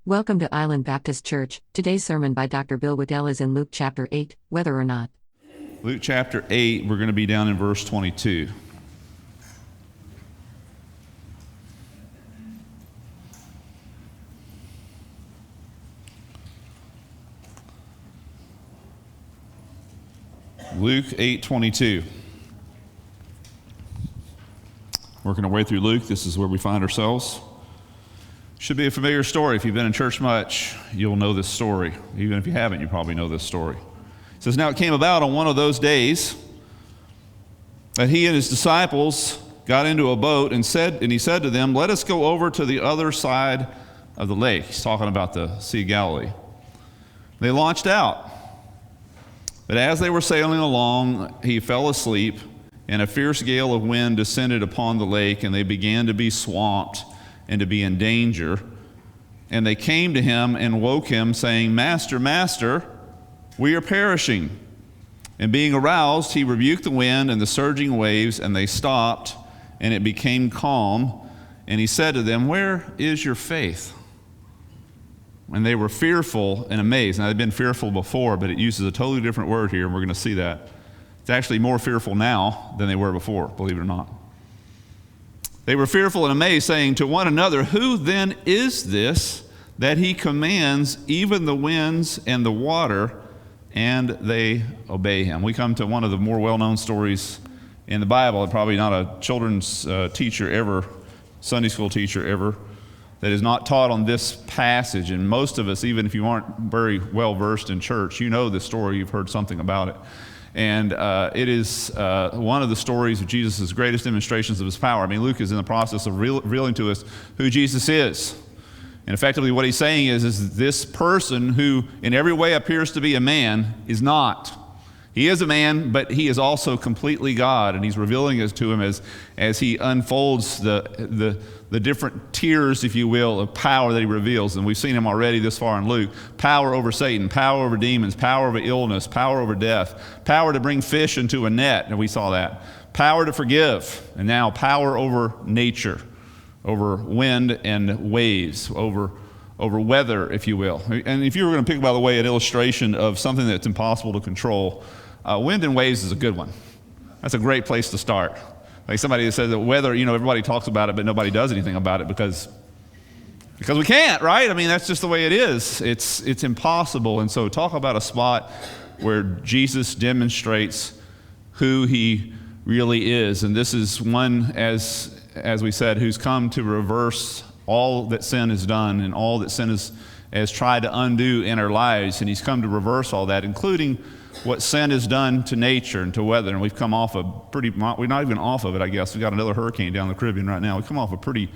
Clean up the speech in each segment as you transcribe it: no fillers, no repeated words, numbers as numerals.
Welcome to Island Baptist Church. Today's sermon by Dr. Bill Waddell is in Luke chapter 8, Whether or Not. Luke chapter 8, we're going to be down in verse 22. Luke 8:22. Working our way through Luke, this is where we find ourselves. Should be a familiar story. If you've been in church much, you'll know this story. Even if you haven't, you probably know this story. It says, "Now it came about on one of those days that he and his disciples got into a boat and he said to them, 'Let us go over to the other side of the lake.'" He's talking about the Sea of Galilee. They launched out. But as they were sailing along, he fell asleep, and a fierce gale of wind descended upon the lake, and they began to be swamped and to be in danger. And they came to him and woke him, saying, "Master, Master, we are perishing." And being aroused, he rebuked the wind and the surging waves, and they stopped, and it became calm. And he said to them, "Where is your faith?" And they were fearful and amazed. Now, they'd been fearful before, but it uses a totally different word here, and we're going to see that. It's actually more fearful now than they were before, believe it or not. They were fearful and amazed, saying to one another, "Who then is this that he commands even the winds and the water, and they obey him?" We come to one of the more well-known stories in the Bible, and probably not a children's teacher ever, Sunday school teacher ever, that is not taught on this passage. And most of us, even if you aren't very well versed in church, you know this story, you've heard something about it. And it is one of the stories of Jesus' greatest demonstrations of his power. I mean, Luke is in the process of revealing to us who Jesus is. And effectively what he's saying is this person who in every way appears to be a man is not. He is a man, but he is also completely God, and he's revealing it to him as he unfolds the different tiers, if you will, of power that he reveals. And we've seen him already this far in Luke. Power over Satan, power over demons, power over illness, power over death, power to bring fish into a net, and we saw that. Power to forgive, and now power over nature, over wind and waves, over weather, if you will. And if you were going to pick, by the way, an illustration of something that's impossible to control, wind and waves is a good one. That's a great place to start. Like somebody that says that weather, everybody talks about it, but nobody does anything about it because we can't, right? I mean, that's just the way it is. It's impossible. And so talk about a spot where Jesus demonstrates who he really is. And this is one, as we said, who's come to reverse all that sin has done and all that sin has tried to undo in our lives. And he's come to reverse all that, including what sin has done to nature and to weather. And we've come off we're not even off of it, I guess. We've got another hurricane down the Caribbean right now. We've come off a pretty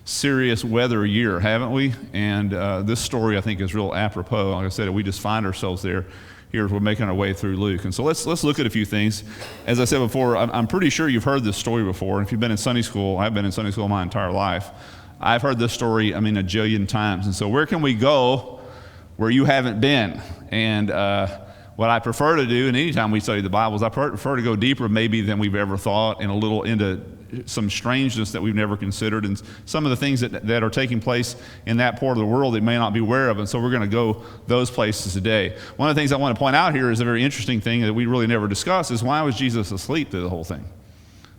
serious weather year, haven't we? And this story, I think, is real apropos. Like I said, we just find ourselves there here as we're making our way through Luke. And so let's look at a few things. As I said before, I'm pretty sure you've heard this story before. If you've been in Sunday school, I've been in Sunday school my entire life. I've heard this story, a jillion times. And so where can we go where you haven't been? And what I prefer to do, and anytime we study the Bible, is I prefer to go deeper maybe than we've ever thought, and a little into some strangeness that we've never considered, and some of the things that are taking place in that part of the world that may not be aware of. And so we're going to go those places today. One of the things I want to point out here is a very interesting thing that we really never discuss is why was Jesus asleep through the whole thing?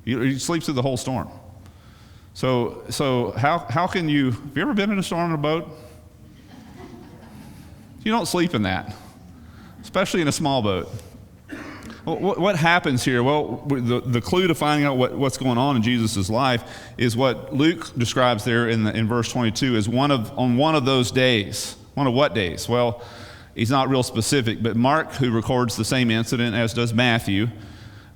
He sleeps through the whole storm. So how can you, have you ever been in a storm on a boat? You don't sleep in that, especially in a small boat. Well, what happens here? Well, the clue to finding out what's going on in Jesus' life is what Luke describes there in verse 22 as on one of those days. One of what days? Well, he's not real specific, but Mark, who records the same incident as does Matthew,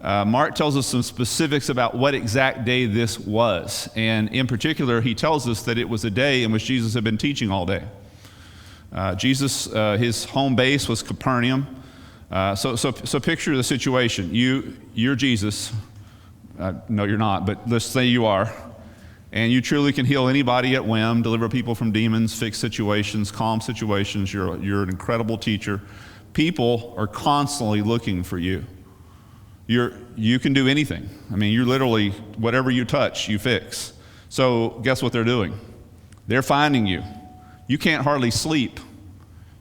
Mark tells us some specifics about what exact day this was. And in particular, he tells us that it was a day in which Jesus had been teaching all day. Jesus, his home base was Capernaum. So picture the situation. You're Jesus. No, you're not, but let's say you are. And you truly can heal anybody at whim, deliver people from demons, fix situations, calm situations. You're an incredible teacher. People are constantly looking for you. You can do anything. You're literally, whatever you touch, you fix. So guess what they're doing? They're finding you. You can't hardly sleep.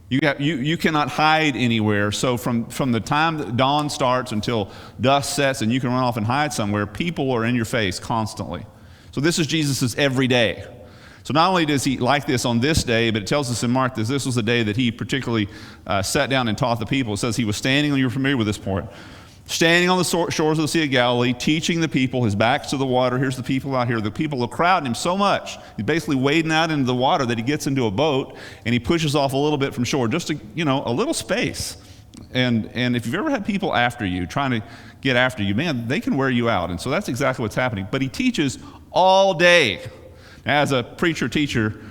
You cannot hide anywhere. So from the time that dawn starts until dusk sets and you can run off and hide somewhere, people are in your face constantly. So this is Jesus' every day. So not only does he like this on this day, but it tells us in Mark that this was the day that he particularly sat down and taught the people. It says he was standing, you're familiar with this point, standing on the shores of the Sea of Galilee, teaching the people, his back's to the water. Here's the people out here. The people are crowding him so much. He's basically wading out into the water that he gets into a boat and he pushes off a little bit from shore, just a little space. And if you've ever had people after you, trying to get after you, man, they can wear you out. And so that's exactly what's happening. But he teaches all day. As a preacher-teacher,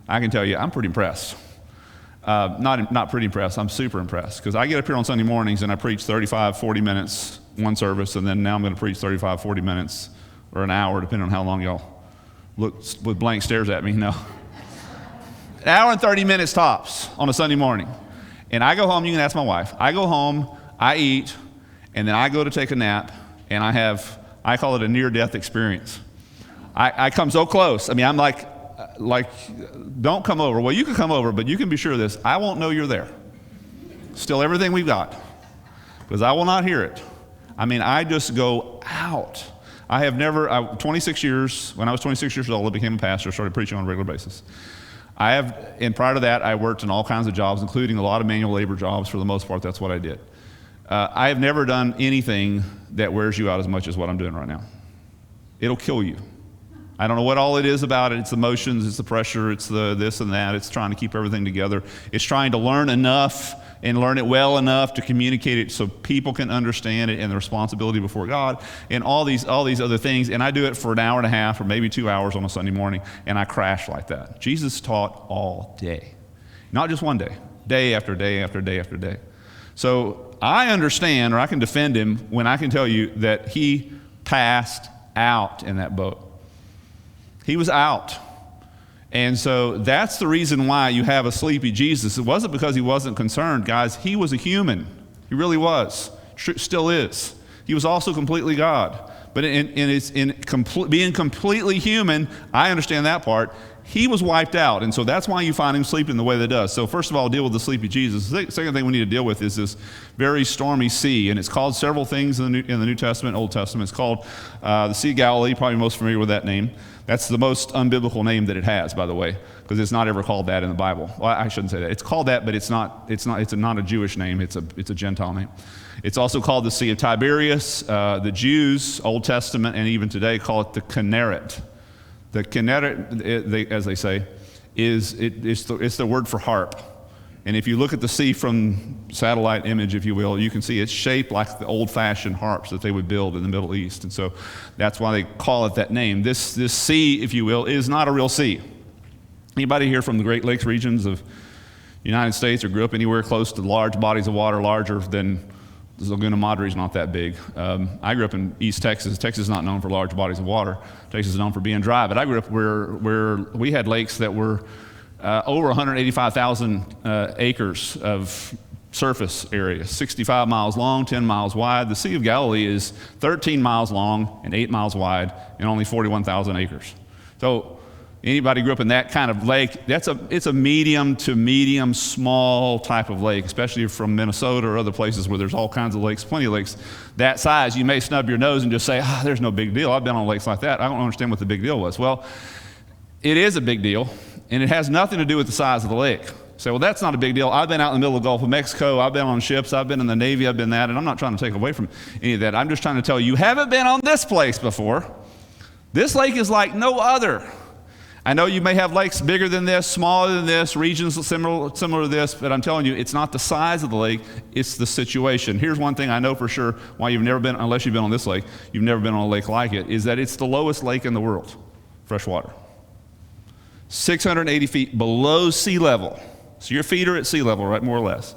I can tell you, I'm pretty impressed. Not pretty impressed, I'm super impressed. Because I get up here on Sunday mornings and I preach 35, 40 minutes, one service, and then now I'm going to preach 35, 40 minutes, or an hour, depending on how long y'all look with blank stares at me. No. An hour and 30 minutes tops on a Sunday morning. And I go home, you can ask my wife, I go home, I eat, and then I go to take a nap, and I call it a near-death experience. I come so close. I mean, I'm like, don't come over. Well, you can come over, but you can be sure of this. I won't know you're there. Still everything we've got, because I will not hear it. I mean, I just go out. I have never, 26 years, when I was 26 years old, I became a pastor, started preaching on a regular basis. And prior to that, I worked in all kinds of jobs, including a lot of manual labor jobs. For the most part, that's what I did. I have never done anything that wears you out as much as what I'm doing right now. It'll kill you. I don't know what all it is about it. It's the emotions, it's the pressure, it's the this and that. It's trying to keep everything together. It's trying to learn enough and learn it well enough to communicate it so people can understand it and the responsibility before God and all these other things. And I do it for an hour and a half or maybe 2 hours on a Sunday morning, and I crash like that. Jesus taught all day. Not just one day, day after day after day after day. So I understand, or I can defend him when I can tell you that he passed out in that boat. He was out. And so that's the reason why you have a sleepy Jesus. It wasn't because he wasn't concerned, guys. He was a human. He really was. Still is. He was also completely God. But being completely human, I understand that part. He was wiped out, and so that's why you find him sleeping the way that he does. So first of all, deal with the sleepy Jesus. The second thing we need to deal with is this very stormy sea, and it's called several things in the New Testament, Old Testament. It's called the Sea of Galilee, probably most familiar with that name. That's the most unbiblical name that it has, by the way, because it's not ever called that in the Bible. Well, I shouldn't say that. It's called that, but it's not a Jewish name. It's a Gentile name. It's also called the Sea of Tiberias. The Jews, Old Testament, and even today call it the Kinneret. The Kinneret, as they say, it's the word for harp. And if you look at the sea from satellite image, if you will, you can see it's shaped like the old-fashioned harps that they would build in the Middle East. And so that's why they call it that name. This sea, if you will, is not a real sea. Anybody here from the Great Lakes regions of the United States or grew up anywhere close to large bodies of water larger than the Laguna Madre is not that big. I grew up in East Texas. Texas is not known for large bodies of water. Texas is known for being dry. But I grew up where we had lakes that were over 185,000 acres of surface area, 65 miles long, 10 miles wide. The Sea of Galilee is 13 miles long and 8 miles wide and only 41,000 acres. So anybody grew up in that kind of lake, it's a medium to medium small type of lake, especially from Minnesota or other places where there's all kinds of lakes, plenty of lakes that size. You may snub your nose and just say, there's no big deal. I've been on lakes like that. I don't understand what the big deal was. Well, it is a big deal, and it has nothing to do with the size of the lake. You say, well, that's not a big deal. I've been out in the middle of the Gulf of Mexico. I've been on ships. I've been in the Navy. I've been that, and I'm not trying to take away from any of that. I'm just trying to tell you, you haven't been on this place before. This lake is like no other. I know you may have lakes bigger than this, smaller than this, regions similar to this, but I'm telling you, it's not the size of the lake, it's the situation. Here's one thing I know for sure why you've never been, unless you've been on this lake, you've never been on a lake like it, is that it's the lowest lake in the world, freshwater. 680 feet below sea level. So your feet are at sea level, right, more or less.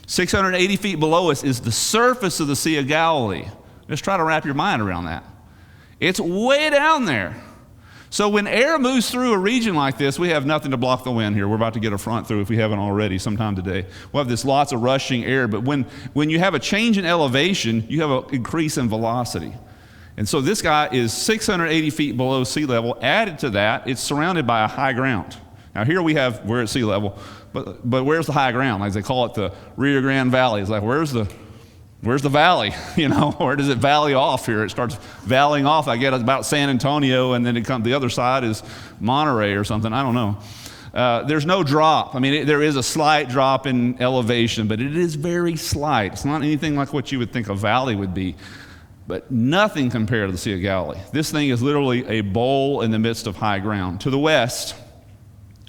680 feet below us is the surface of the Sea of Galilee. Just try to wrap your mind around that. It's way down there. So when air moves through a region like this, we have nothing to block the wind here. We're about to get a front through if we haven't already sometime today. We'll have this lots of rushing air, but when you have a change in elevation, you have an increase in velocity. And so this guy is 680 feet below sea level. Added to that, it's surrounded by a high ground. Now here we're at sea level, but where's the high ground? Like they call it the Rio Grande Valley. It's like, where's the valley? Where does it valley off here? It starts valleying off, I get about San Antonio, and then the other side is Monterey or something. I don't know. There's no drop. I mean, there is a slight drop in elevation, but it is very slight. It's not anything like what you would think a valley would be, but nothing compared to the Sea of Galilee. This thing is literally a bowl in the midst of high ground. To the west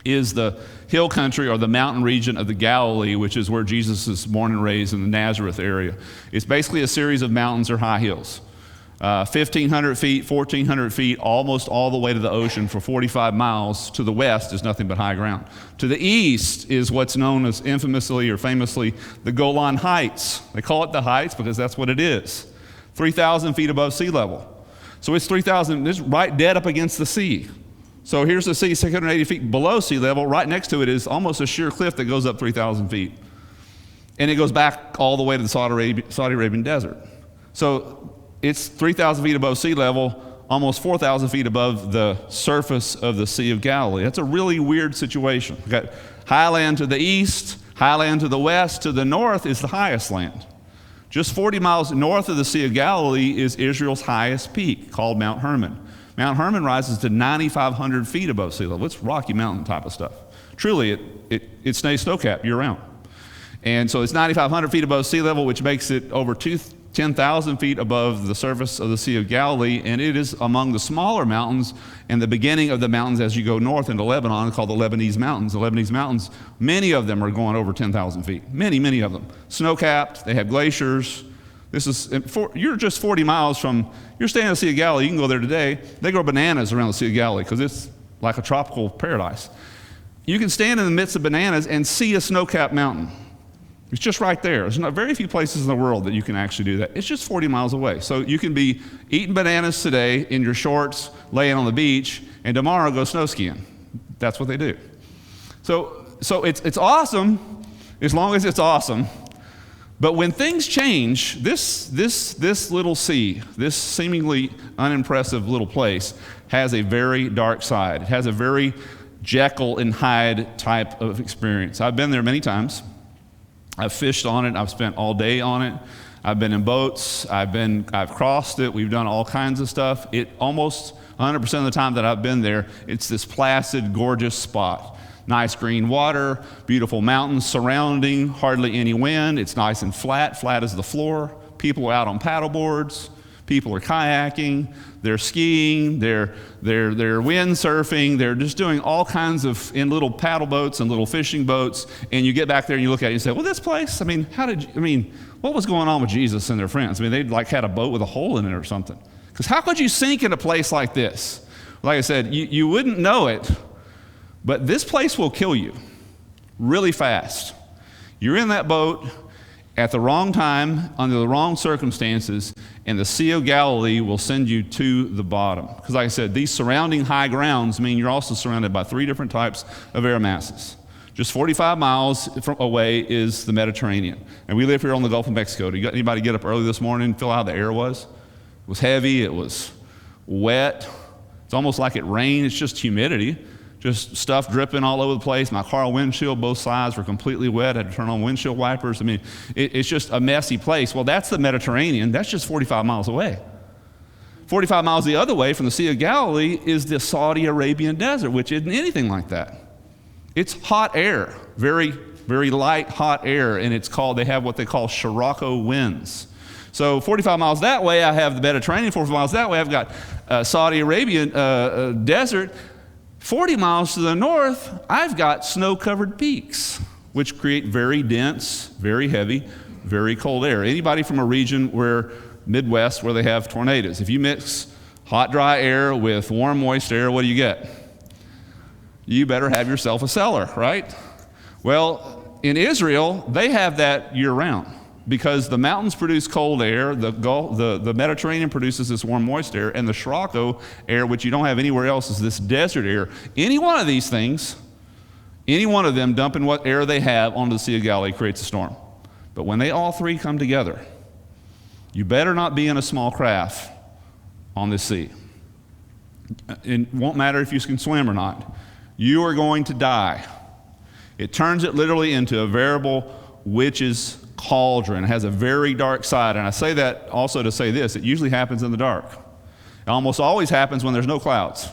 is the hill country or the mountain region of the Galilee, which is where Jesus is born and raised in the Nazareth area. It's basically a series of mountains or high hills. 1,500 feet, 1,400 feet, almost all the way to the ocean for 45 miles. To the west is nothing but high ground. To the east is what's known as infamously or famously the Golan Heights. They call it the Heights because that's what it is. 3,000 feet above sea level. So it's 3,000, it's right dead up against the sea. So here's the sea 680 feet below sea level. Right next to it is almost a sheer cliff that goes up 3,000 feet. And it goes back all the way to the Saudi Arabian desert. So it's 3,000 feet above sea level, almost 4,000 feet above the surface of the Sea of Galilee. That's a really weird situation. We've got high land to the east, high land to the west. To the north is the highest land. Just 40 miles north of the Sea of Galilee is Israel's highest peak, called Mount Hermon. Mount Hermon rises to 9,500 feet above sea level. It's Rocky Mountain type of stuff. Truly, it stays snow-capped year-round. And so it's 9,500 feet above sea level, which makes it over 10,000 feet above the surface of the Sea of Galilee, and it is among the smaller mountains and the beginning of the mountains as you go north into Lebanon, called the Lebanese Mountains. The Lebanese Mountains, many of them are going over 10,000 feet. Many of them. Snow-capped, they have glaciers. You're just 40 miles from, you're staying in the Sea of Galilee, you can go there today. They grow bananas around the Sea of Galilee because it's like a tropical paradise. You can stand in the midst of bananas and see a snow-capped mountain. It's just right there. There's not very few places in the world that you can actually do that. It's just 40 miles away. So you can be eating bananas today in your shorts, laying on the beach, and tomorrow go snow skiing. That's what they do. So it's awesome as long as it's awesome. But when things change, this little sea, this seemingly unimpressive little place, has a very dark side. It has a very Jekyll and Hyde type of experience. I've been there many times. I've fished on it. I've spent all day on it. I've been in boats. I've crossed it. We've done all kinds of stuff. It almost 100% of the time that I've been there, it's this placid, gorgeous spot. Nice green water, beautiful mountains surrounding, hardly any wind. It's nice and flat as the floor. People are out on paddle boards. People are kayaking. They're skiing. They're windsurfing. They're just doing all kinds of in little paddle boats and little fishing boats. And you get back there and you look at it and you say, well, this place, what was going on with Jesus and their friends? They had a boat with a hole in it or something. Because how could you sink in a place like this? Like I said, you wouldn't know it. But this place will kill you really fast. You're in that boat at the wrong time, under the wrong circumstances, and the Sea of Galilee will send you to the bottom. Because like I said, these surrounding high grounds mean you're also surrounded by 3 different types of air masses. Just 45 miles away is the Mediterranean. And we live here on the Gulf of Mexico. Did anybody get up early this morning and feel how the air was? It was heavy, it was wet. It's almost like it rained, it's just humidity. Just stuff dripping all over the place. My car windshield, both sides were completely wet. I had to turn on windshield wipers. It's just a messy place. Well, that's the Mediterranean. That's just 45 miles away. 45 miles the other way from the Sea of Galilee is the Saudi Arabian desert, which isn't anything like that. It's hot air, very, very light hot air, and they have what they call Scirocco winds. So 45 miles that way, I have the Mediterranean. 45 miles that way, I've got Saudi Arabian desert. 40 miles to the north, I've got snow-covered peaks, which create very dense, very heavy, very cold air. Anybody from a region Midwest, where they have tornadoes, if you mix hot, dry air with warm, moist air, what do you get? You better have yourself a cellar, right? Well, in Israel, they have that year-round. Because the mountains produce cold air, the Mediterranean produces this warm, moist air, and the Scirocco air, which you don't have anywhere else, is this desert air. Any one of these things, any one of them dumping what air they have onto the Sea of Galilee creates a storm. But when they all 3 come together, you better not be in a small craft on this sea. It won't matter if you can swim or not. You are going to die. It turns it literally into a veritable witch's cauldron. It has a very dark side. And I say that also to say this: it usually happens in the dark. It almost always happens when there's no clouds.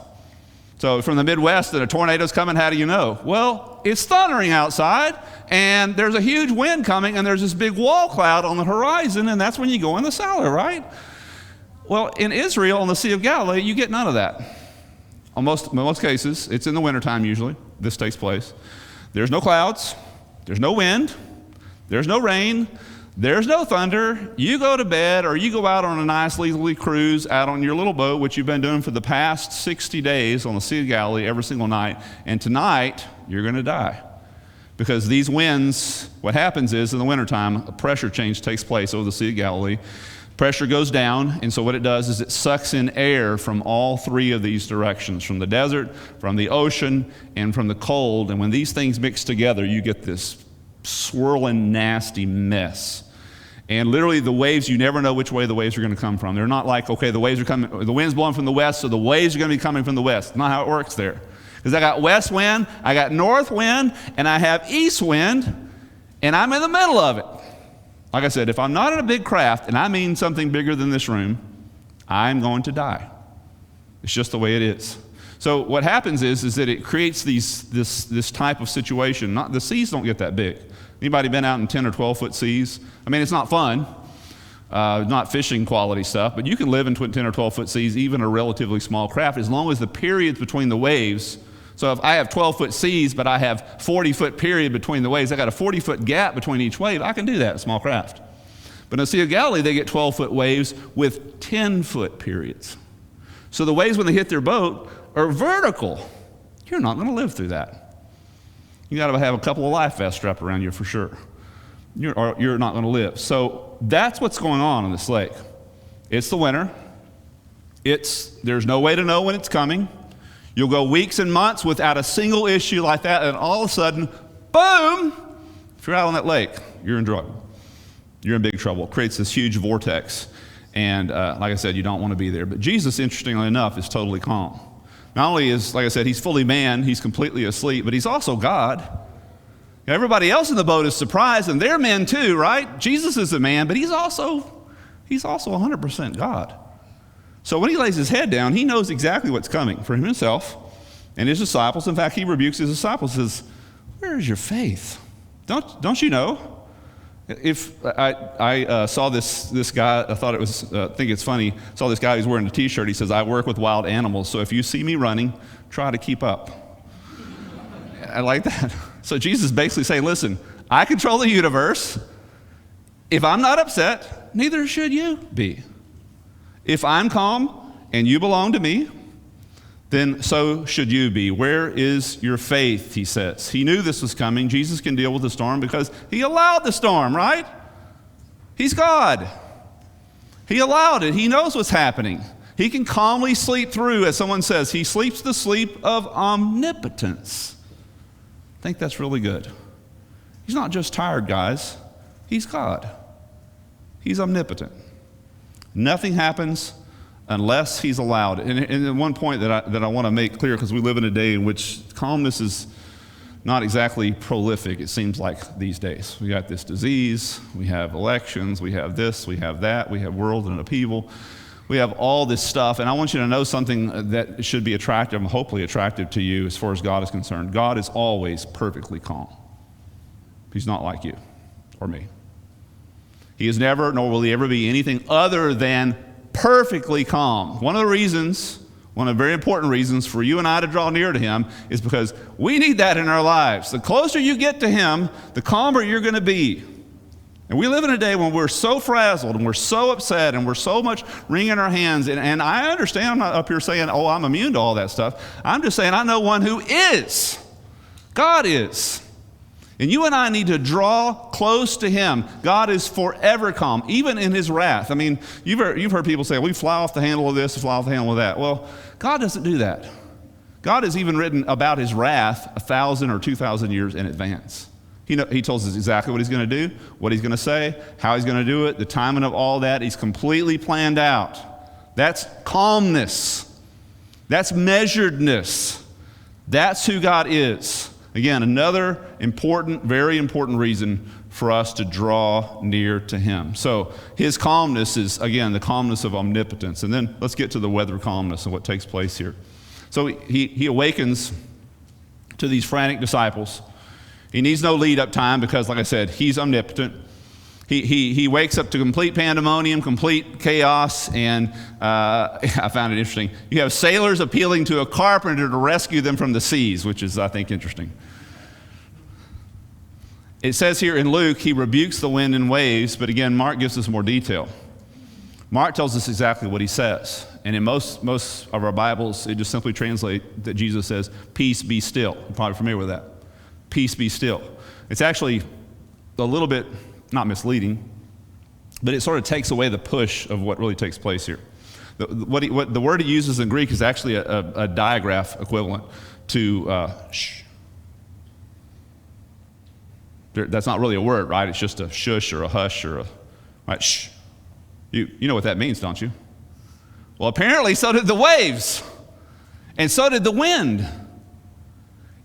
So from the Midwest and a tornado's coming, how do you know? Well, it's thundering outside, and there's a huge wind coming, and there's this big wall cloud on the horizon, and that's when you go in the cellar, right? Well, in Israel, on the Sea of Galilee, you get none of that. In most cases, it's in the wintertime usually, this takes place. There's no clouds, there's no wind, there's no rain, there's no thunder. You go to bed, or you go out on a nice leisurely cruise out on your little boat, which you've been doing for the past 60 days on the Sea of Galilee every single night, and tonight you're going to die. Because these winds, what happens is in the wintertime, a pressure change takes place over the Sea of Galilee. Pressure goes down, and so what it does is it sucks in air from all three of these directions, from the desert, from the ocean, and from the cold. And when these things mix together, you get this swirling, nasty mess. And literally the waves, you never know which way the waves are going to come from. They're not like, okay, the wind's blowing from the west, so the waves are going to be coming from the west. Not how it works there. Because I got west wind, I got north wind, and I have east wind, and I'm in the middle of it. Like I said, if I'm not in a big craft, and I mean something bigger than this room, I'm going to die. It's just the way it is. So what happens is that it creates this type of situation. The seas don't get that big. Anybody been out in 10 or 12 foot seas? I mean, it's not fun, not fishing quality stuff, but you can live in 10 or 12 foot seas, even a relatively small craft, as long as the periods between the waves. So if I have 12 foot seas, but I have 40 foot period between the waves, I got a 40 foot gap between each wave, I can do that in a small craft. But in the Sea of Galilee, they get 12 foot waves with 10 foot periods. So the waves, when they hit their boat, are vertical. You're not going to live through that. You got to have a couple of life vests strapped around you for sure. You're not going to live. So that's what's going on in this lake. It's the winter. There's no way to know when it's coming. You'll go weeks and months without a single issue like that, and all of a sudden, boom, if you're out on that lake, you're in trouble. You're in big trouble. It creates this huge vortex. And like I said, you don't want to be there. But Jesus, interestingly enough, is totally calm. Not only is, like I said, he's fully man, he's completely asleep, but he's also God. Everybody else in the boat is surprised, and they're men too, right? Jesus is a man, but he's also 100% God. So when he lays his head down, he knows exactly what's coming for himself and his disciples. In fact, he rebukes his disciples and says, "Where is your faith? Don't you know?" If I saw this guy, I thought it was, think it's funny, saw this guy who's wearing a t-shirt. He says, "I work with wild animals, so if you see me running, try to keep up." I like that. So Jesus is basically saying, listen, I control the universe. If I'm not upset, neither should you be. If I'm calm and you belong to me, then so should you be. Where is your faith, he says. He knew this was coming. Jesus can deal with the storm because he allowed the storm, right? He's God. He allowed it. He knows what's happening. He can calmly sleep through, as someone says, he sleeps the sleep of omnipotence. I think that's really good. He's not just tired, guys. He's God. He's omnipotent. Nothing happens unless he's allowed it. And one point that I want to make clear, because we live in a day in which calmness is not exactly prolific, it seems like these days. We got this disease, we have elections, we have this, we have that, we have world and upheaval. We have all this stuff, and I want you to know something that should be attractive, and hopefully attractive to you as far as God is concerned. God is always perfectly calm. He's not like you or me. He is never, nor will he ever be anything other than perfectly calm. One of the very important reasons for you and I to draw near to him is because we need that in our lives. The closer you get to him, the calmer you're going to be. And we live in a day when we're so frazzled and we're so upset and we're so much wringing our hands. And I understand, I'm not up here saying, oh, I'm immune to all that stuff. I'm just saying I know one who is. God is. And you and I need to draw close to him. God is forever calm, even in his wrath. I mean, you've heard people say, we fly off the handle of this, fly off the handle of that. Well, God doesn't do that. God has even written about his wrath 1,000 or 2,000 years in advance. He tells us exactly what he's going to do, what he's going to say, how he's going to do it, the timing of all that. He's completely planned out. That's calmness. That's measuredness. That's who God is. Again, another important, very important reason for us to draw near to him. So his calmness is, again, the calmness of omnipotence. And then let's get to the weather calmness and what takes place here. So he awakens to these frantic disciples. He needs no lead-up time because, like I said, he's omnipotent. He wakes up to complete pandemonium, complete chaos, and I found it interesting. You have sailors appealing to a carpenter to rescue them from the seas, which is, I think, interesting. It says here in Luke, he rebukes the wind and waves, but again, Mark gives us more detail. Mark tells us exactly what he says. And in most of our Bibles, it just simply translates that Jesus says, peace be still. You're probably familiar with that. Peace be still. It's actually a little bit, not misleading, but it sort of takes away the push of what really takes place here. What the word he uses in Greek is actually a digraph equivalent to shh. That's not really a word, right? It's just a shush or a hush or a, right, shh. You know what that means, don't you? Well, apparently so did the waves, and so did the wind.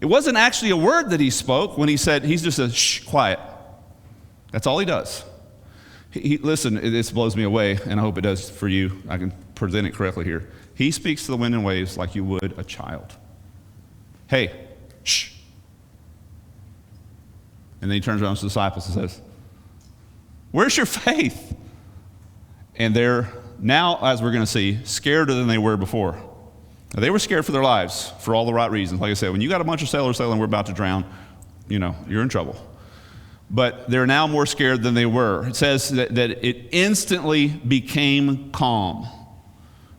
It wasn't actually a word that he spoke when he said, he's just a shh, quiet. That's all he does. Listen, this blows me away, and I hope it does for you. I can present it correctly here. He speaks to the wind and waves like you would a child. Hey, shh. And then he turns around to the disciples and says, where's your faith? And they're now, as we're going to see, scarier than they were before. Now, they were scared for their lives for all the right reasons. Like I said, when you got a bunch of sailors sailing, we're about to drown, you're in trouble. But they're now more scared than they were. It says that it instantly became calm.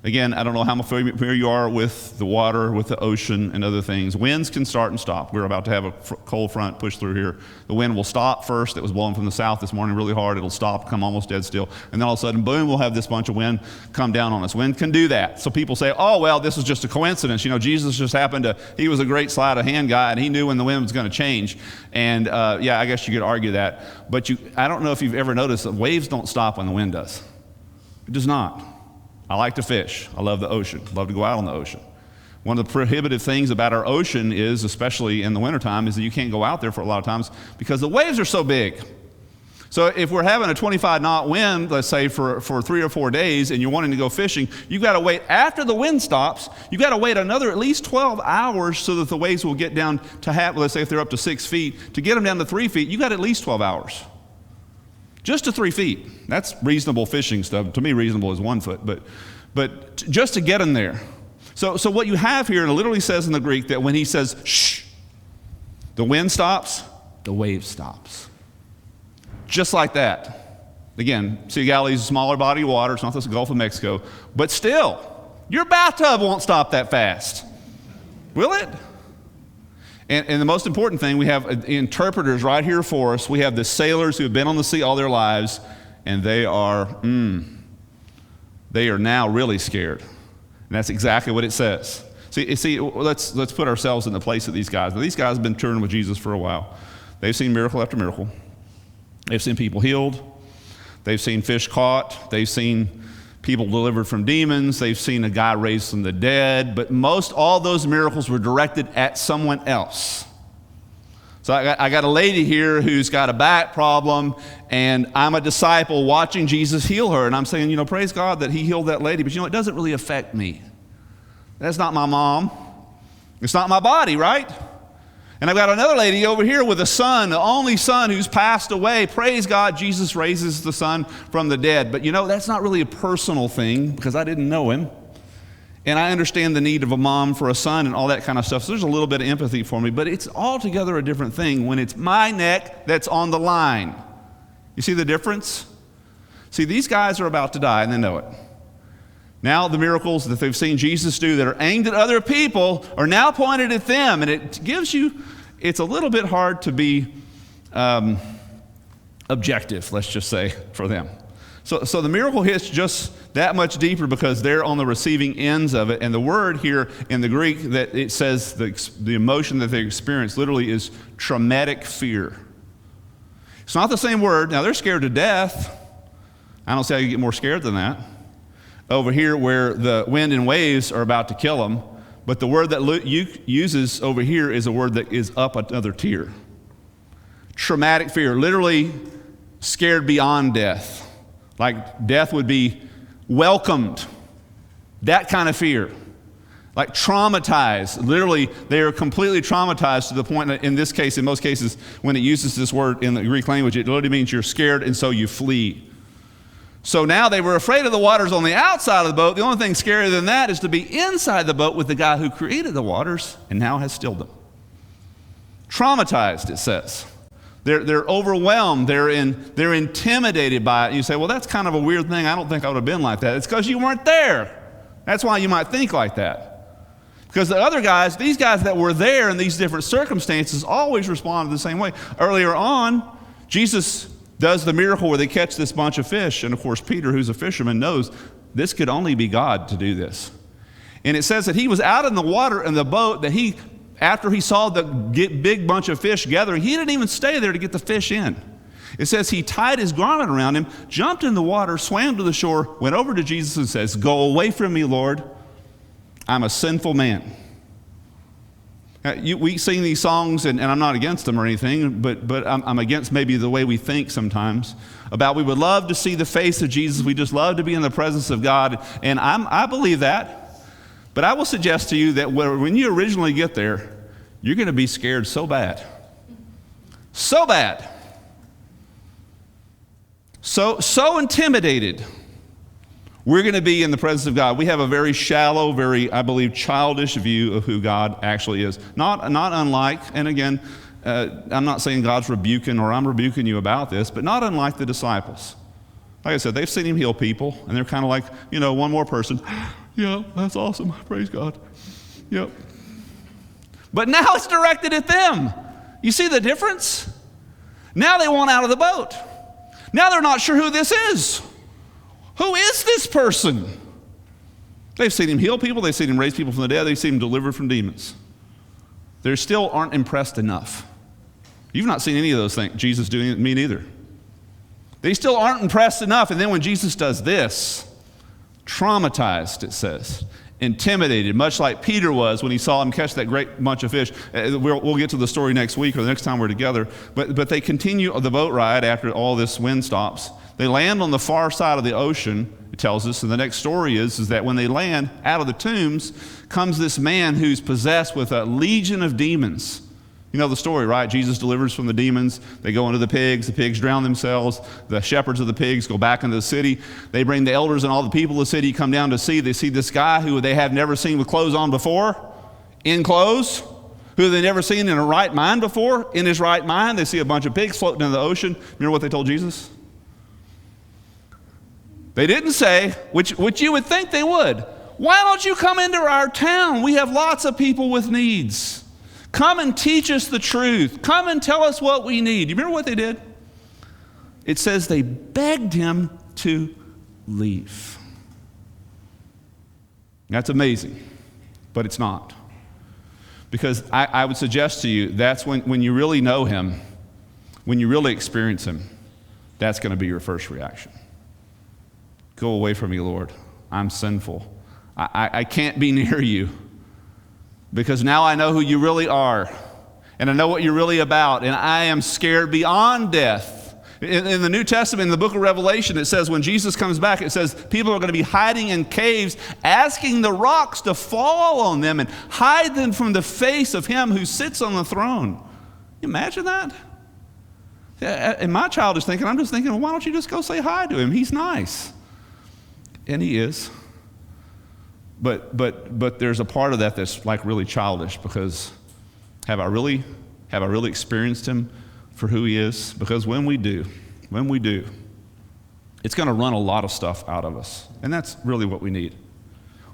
Again, I don't know how familiar you are with the water, with the ocean, and other things. Winds can start and stop. We're about to have a cold front push through here. The wind will stop first. It was blowing from the south this morning really hard. It'll stop, come almost dead still. And then all of a sudden, boom, we'll have this bunch of wind come down on us. Wind can do that. So people say, oh, well, this is just a coincidence. Jesus just happened to, he was a great sleight of hand guy, and he knew when the wind was going to change. And yeah, I guess you could argue that. But I don't know if you've ever noticed that waves don't stop when the wind does. It does not. I like to fish. I love the ocean. Love to go out on the ocean. One of the prohibitive things about our ocean is, especially in the wintertime, is that you can't go out there for a lot of times because the waves are so big. So if we're having a 25-knot wind, let's say for 3 or 4 days, and you're wanting to go fishing, you've got to wait after the wind stops. You've got to wait another at least 12 hours so that the waves will get down to let's say if they're up to 6 feet, to get them down to 3 feet, you've got at least 12 hours. Just to 3 feet. That's reasonable fishing stuff. To me, reasonable is 1 foot, but just to get them there. So what you have here, and it literally says in the Greek that when he says, shh, the wind stops, the wave stops. Just like that. Again, Sea of Galilee is a smaller body of water. It's not the Gulf of Mexico. But still, your bathtub won't stop that fast. Will it? And the most important thing, we have interpreters right here for us. We have the sailors who have been on the sea all their lives, and they are now really scared. And that's exactly what it says. See, let's put ourselves in the place of these guys. Now, these guys have been touring with Jesus for a while. They've seen miracle after miracle. They've seen people healed. They've seen fish caught. They've seen people delivered from demons. They've seen a guy raised from the dead. But all those miracles were directed at someone else. So I got a lady here who's got a back problem, and I'm a disciple watching Jesus heal her. And I'm saying, praise God that he healed that lady. But it doesn't really affect me. That's not my mom. It's not my body, right? And I've got another lady over here with a son, the only son who's passed away. Praise God, Jesus raises the son from the dead. But that's not really a personal thing because I didn't know him. And I understand the need of a mom for a son and all that kind of stuff. So there's a little bit of empathy for me. But it's altogether a different thing when it's my neck that's on the line. You see the difference? See, these guys are about to die and they know it. Now the miracles that they've seen Jesus do that are aimed at other people are now pointed at them. And it's a little bit hard to be objective, let's just say, for them. So the miracle hits just that much deeper because they're on the receiving ends of it. And the word here in the Greek that it says the emotion that they experience literally is traumatic fear. It's not the same word. Now they're scared to death. I don't see how you get more scared than that. Over here where the wind and waves are about to kill them, But the word that Luke uses over here is a word that is up another tier. Traumatic fear, literally scared beyond death. Like death would be welcomed. That kind of fear. Like traumatized. Literally, they are completely traumatized to the point that in this case, in most cases, when it uses this word in the Greek language, it literally means you're scared and so you flee. So now they were afraid of the waters on the outside of the boat. The only thing scarier than that is to be inside the boat with the guy who created the waters and now has stilled them. Traumatized, it says. They're overwhelmed. They're intimidated by it. You say, well, that's kind of a weird thing. I don't think I would have been like that. It's because you weren't there. That's why you might think like that. Because the other guys, these guys that were there in these different circumstances, always responded the same way. Earlier on, Jesus does the miracle where they catch this bunch of fish. And of course, Peter, who's a fisherman, knows this could only be God to do this. And it says that he was out in the water in the boat, that after he saw the big bunch of fish gathering, he didn't even stay there to get the fish in. It says he tied his garment around him, jumped in the water, swam to the shore, went over to Jesus and says, "Go away from me, Lord. I'm a sinful man." We sing these songs, and I'm not against them or anything, but I'm against maybe the way we think sometimes about we would love to see the face of Jesus. We just love to be in the presence of God, and I believe that. But I will suggest to you that when you originally get there, you're going to be scared so bad. So bad. So intimidated. We're going to be in the presence of God. We have a very shallow, very, I believe, childish view of who God actually is. Not unlike, and again, I'm not saying God's rebuking or I'm rebuking you about this, but not unlike the disciples. Like I said, they've seen him heal people, and they're kind of like, one more person. Yeah, that's awesome. Praise God. Yep. But now it's directed at them. You see the difference? Now they want out of the boat. Now they're not sure who this is. Who is this person? They've seen him heal people. They've seen him raise people from the dead. They've seen him deliver from demons. They still aren't impressed enough. You've not seen any of those things. Jesus doing it, me neither. They still aren't impressed enough. And then when Jesus does this, traumatized, it says, intimidated, much like Peter was when he saw him catch that great bunch of fish. We'll get to the story next week or the next time we're together. But they continue the boat ride after all this wind stops. They land on the far side of the ocean, it tells us, and the next story is that when they land, out of the tombs comes this man who's possessed with a legion of demons. You know the story, right? Jesus delivers from the demons. They go into the pigs drown themselves. The shepherds of the pigs go back into the city. They bring the elders and all the people of the city come down to see. They see this guy who they have never seen with clothes on before, in clothes, who they never seen in a right mind before, in his right mind. They see a bunch of pigs floating in the ocean. Remember what they told Jesus? They didn't say, which you would think they would, why don't you come into our town? We have lots of people with needs. Come and teach us the truth. Come and tell us what we need. Do you remember what they did? It says they begged him to leave. That's amazing, but it's not. Because I would suggest to you, that's when you really know him, when you really experience him, that's going to be your first reaction. Go away from me, Lord. I'm sinful. I can't be near you because now I know who you really are and I know what you're really about, and I am scared beyond death. In the New Testament, in the book of Revelation, it says when Jesus comes back, it says people are going to be hiding in caves, asking the rocks to fall on them and hide them from the face of him who sits on the throne. Can you imagine that? In my childish thinking, I'm just thinking, well, why don't you just go say hi to him? He's nice. And he is. But there's a part of that that's like really childish, because have I really experienced him for who he is? Because when we do, it's going to run a lot of stuff out of us. And that's really what we need.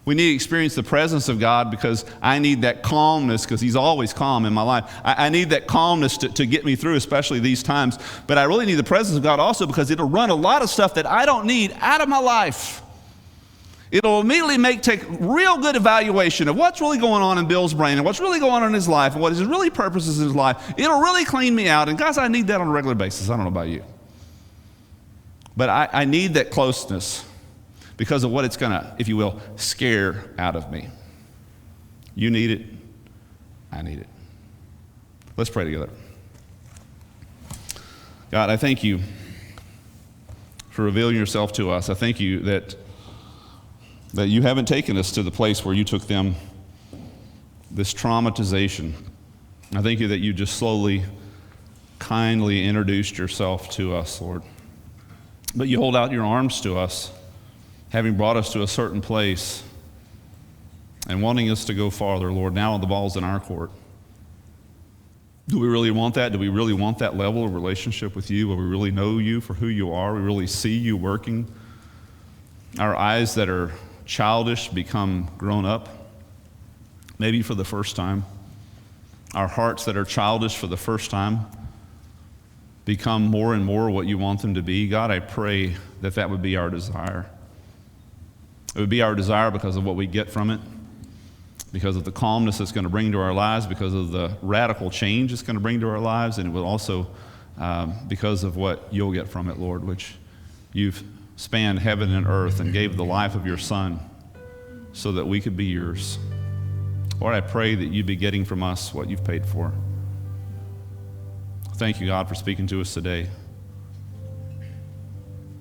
We need to experience the presence of God, because I need that calmness, because he's always calm in my life. I need that calmness to get me through, especially these times. But I really need the presence of God also because it'll run a lot of stuff that I don't need out of my life. It'll immediately take real good evaluation of what's really going on in Bill's brain and what's really going on in his life and what his really purposes in his life. It'll really clean me out. And guys, I need that on a regular basis. I don't know about you. But I need that closeness because of what it's going to, if you will, scare out of me. You need it. I need it. Let's pray together. God, I thank you for revealing yourself to us. I thank you that you haven't taken us to the place where you took them, this traumatization. I thank you that you just slowly, kindly introduced yourself to us, Lord. But you hold out your arms to us, having brought us to a certain place and wanting us to go farther, Lord. Now the ball's in our court. Do we really want that? Do we really want that level of relationship with you where we really know you for who you are? We really see you working? Our eyes that are childish become grown up, maybe for the first time. Our hearts that are childish for the first time become more and more what you want them to be. God, I pray that that would be our desire. It would be our desire because of what we get from it, because of the calmness it's going to bring to our lives, because of the radical change it's going to bring to our lives, and it will also because of what you'll get from it, Lord, which you've spanned heaven and earth and gave the life of your Son so that we could be yours. Lord, I pray that you'd be getting from us what you've paid for. Thank you, God, for speaking to us today.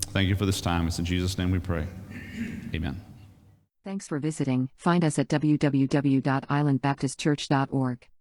Thank you for this time. It's in Jesus' name we pray. Amen. Thanks for visiting. Find us at www.islandbaptistchurch.org.